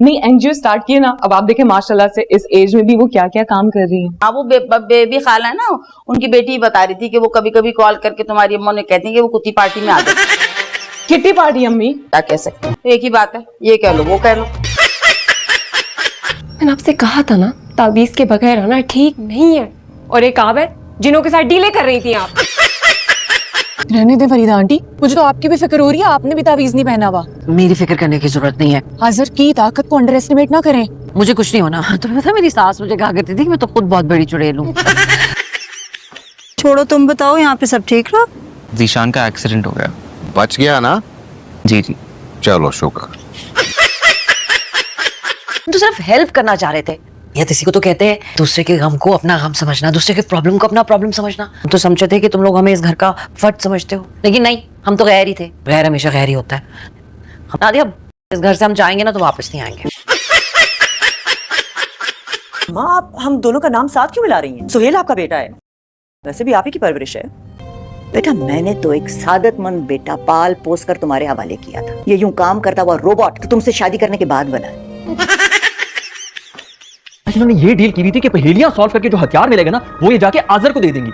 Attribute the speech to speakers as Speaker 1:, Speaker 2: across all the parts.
Speaker 1: नहीं NGO start किए ना, अब आप देखें माशाल्लाह से इस एज में भी वो क्या क्या काम कर रही है।
Speaker 2: हाँ वो बेबी खाला है ना, उनकी बेटी बता रही थी कि वो कभी कभी कॉल करके तुम्हारी अम्मा ने कहती है कि वो कुत्ती पार्टी में आ गई।
Speaker 1: किट्टी पार्टी अम्मी
Speaker 2: क्या कह सकते हो, एक ही बात है, ये कह लो वो कह लो।
Speaker 3: मैंने आपसे कहा था ना ताबीज के बगैर आना ठीक नहीं है। और एक आप है जिनों के साथ डीले कर रही थी आप।
Speaker 4: रहने दे फरीदा आंटी, मुझे तो आपकी भी फिक्र हो रही है, आपने भी तावीज नहीं पहना हुआ।
Speaker 5: मेरी फिक्र करने की जरूरत नहीं है।
Speaker 4: हाजिर की ताकत को अंडर एस्टिमेट ना करें।
Speaker 5: मुझे कुछ नहीं होना। तुम्हें पता मेरी सास मुझे कहा करती थी कि मैं तो खुद बहुत बड़ी चुड़ैल हूँ।
Speaker 6: छोड़ो तुम बताओ, यहाँ पे सब ठीक रहा?
Speaker 7: जीशान का एक्सीडेंट हो गया।
Speaker 8: बच गया ना?
Speaker 7: जी जी।
Speaker 8: चलो शुक्र।
Speaker 5: तो सिर्फ हेल्प करना चाह रहे थे। या किसी को तो कहते हैं दूसरे के गम को अपना गम समझना, दूसरे के प्रॉब्लम को अपना प्रॉब्लम समझना। हम तो समझते थे कि तुम लोग हमें इस घर का फर्द समझते हो, लेकिन नहीं, हम तो गैर ही थे। गैर हमेशा गैर ही होता है। नादिया, इस घर से हम जाएंगे ना तो वापस नहीं आएंगे।
Speaker 9: माँ आप हम दोनों का नाम साथ क्यों मिला रही हैं? सुहेल आपका बेटा है, वैसे भी आप ही की परवरिश है।
Speaker 6: बेटा मैंने तो एक सादतमंद बेटा पाल पोस कर तुम्हारे हवाले किया था। ये यूं काम करता हुआ रोबोट तो तुमसे शादी करने के बाद बना है।
Speaker 10: इन्होंने ये डील की थी कि पहेलियां सॉल्व करके जो हथियार मिलेगा ना वो ये जाके आजर को दे देंगी,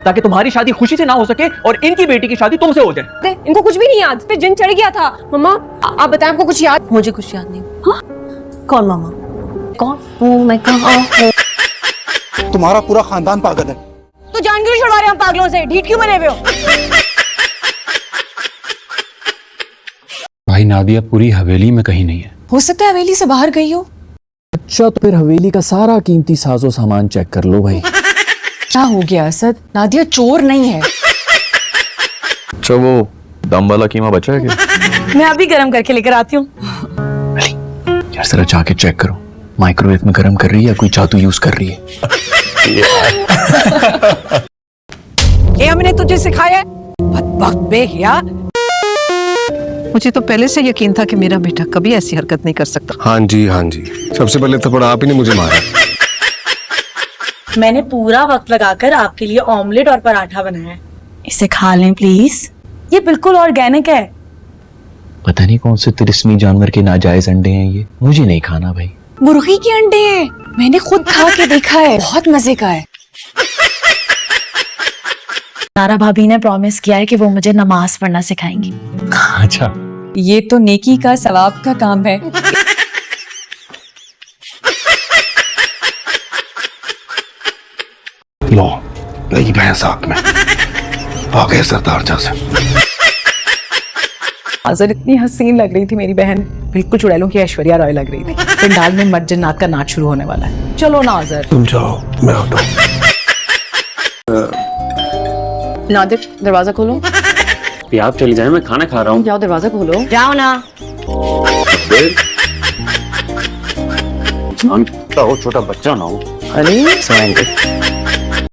Speaker 10: ताकि तुम्हारी शादी खुशी से ना हो सके और इनकी बेटी की शादी तुमसे हो जाए।
Speaker 3: इनको कुछ भी नहीं याद, पे जिन चढ़ गया था। मम्मा आप बताएं, आपको कुछ याद?
Speaker 4: मुझे कुछ याद नहीं।
Speaker 6: हाँ? कौन मामा?
Speaker 5: कौन हूँ मैं, कहाँ हूँ?
Speaker 11: तुम्हारा पूरा खानदान पागल है।
Speaker 4: तो जान क्यों छुड़वा रहे हैं हम पागलों से? ढीठ क्यों बने हुए हो?
Speaker 12: भाई नादिया पूरी हवेली में कहीं नहीं है।
Speaker 4: हो सकता है हवेली से बाहर गई हो।
Speaker 12: अच्छा तो फिर हवेली का सारा कीमती साजो सामान चेक कर लो भाई।
Speaker 4: क्या हो गया असद? नादिया चोर नहीं है।
Speaker 7: अच्छा वो दम वाला कीमा बचा है क्या?
Speaker 4: मैं अभी गर्म करके लेकर आती हूँ।
Speaker 12: यार जरा जाके चेक करो, माइक्रोवेव में गर्म कर रही है या कोई जादू यूज कर रही है।
Speaker 4: ये हमने तुझे सिखाया है? बदबख्त बेहया।
Speaker 6: मुझे तो पहले से यकीन था कि मेरा बेटा कभी ऐसी हरकत नहीं कर सकता।
Speaker 8: हाँ जी, सबसे पहले थप्पड़ आप ही ने मुझे मारा।
Speaker 4: मैंने पूरा वक्त लगाकर आपके लिए ऑमलेट और पराठा बनाया है, इसे खा लें प्लीज। ये बिल्कुल ऑर्गेनिक है।
Speaker 12: पता नहीं कौन से तिलिस्मी जानवर के नाजायज अंडे हैं ये, मुझे नहीं खाना भाई।
Speaker 4: मुर्गी के अंडे हैं, मैंने खुद खा के देखा है, बहुत मजे का है।
Speaker 13: नारा भाभी ने प्रॉमिस किया है कि वो मुझे नमाज पढ़ना सिखाएंगी।
Speaker 12: अच्छा
Speaker 4: ये तो नेकी का सवाब का काम है।
Speaker 8: लो नहीं भैंस आग में आ गए सरदार जैसे।
Speaker 1: आजर इतनी हसीन लग रही थी मेरी बहन, बिल्कुल चुड़ैलों की ऐश्वर्या राय लग रही थी। पंडाल में मर्द जन्नात का नाच शुरू होने वाला है। चलो ना आजर।
Speaker 8: तुम जाओ मैं आता हूँ।
Speaker 1: नादिर दरवाजा खोलो।
Speaker 10: आप चली जाए, मैं खाना खा रहा हूँ।
Speaker 1: जाओ दरवाजा खोलो।
Speaker 5: जाओ ना।
Speaker 10: छोटा बच्चा ना हो।
Speaker 1: अरे
Speaker 5: सोएंगे।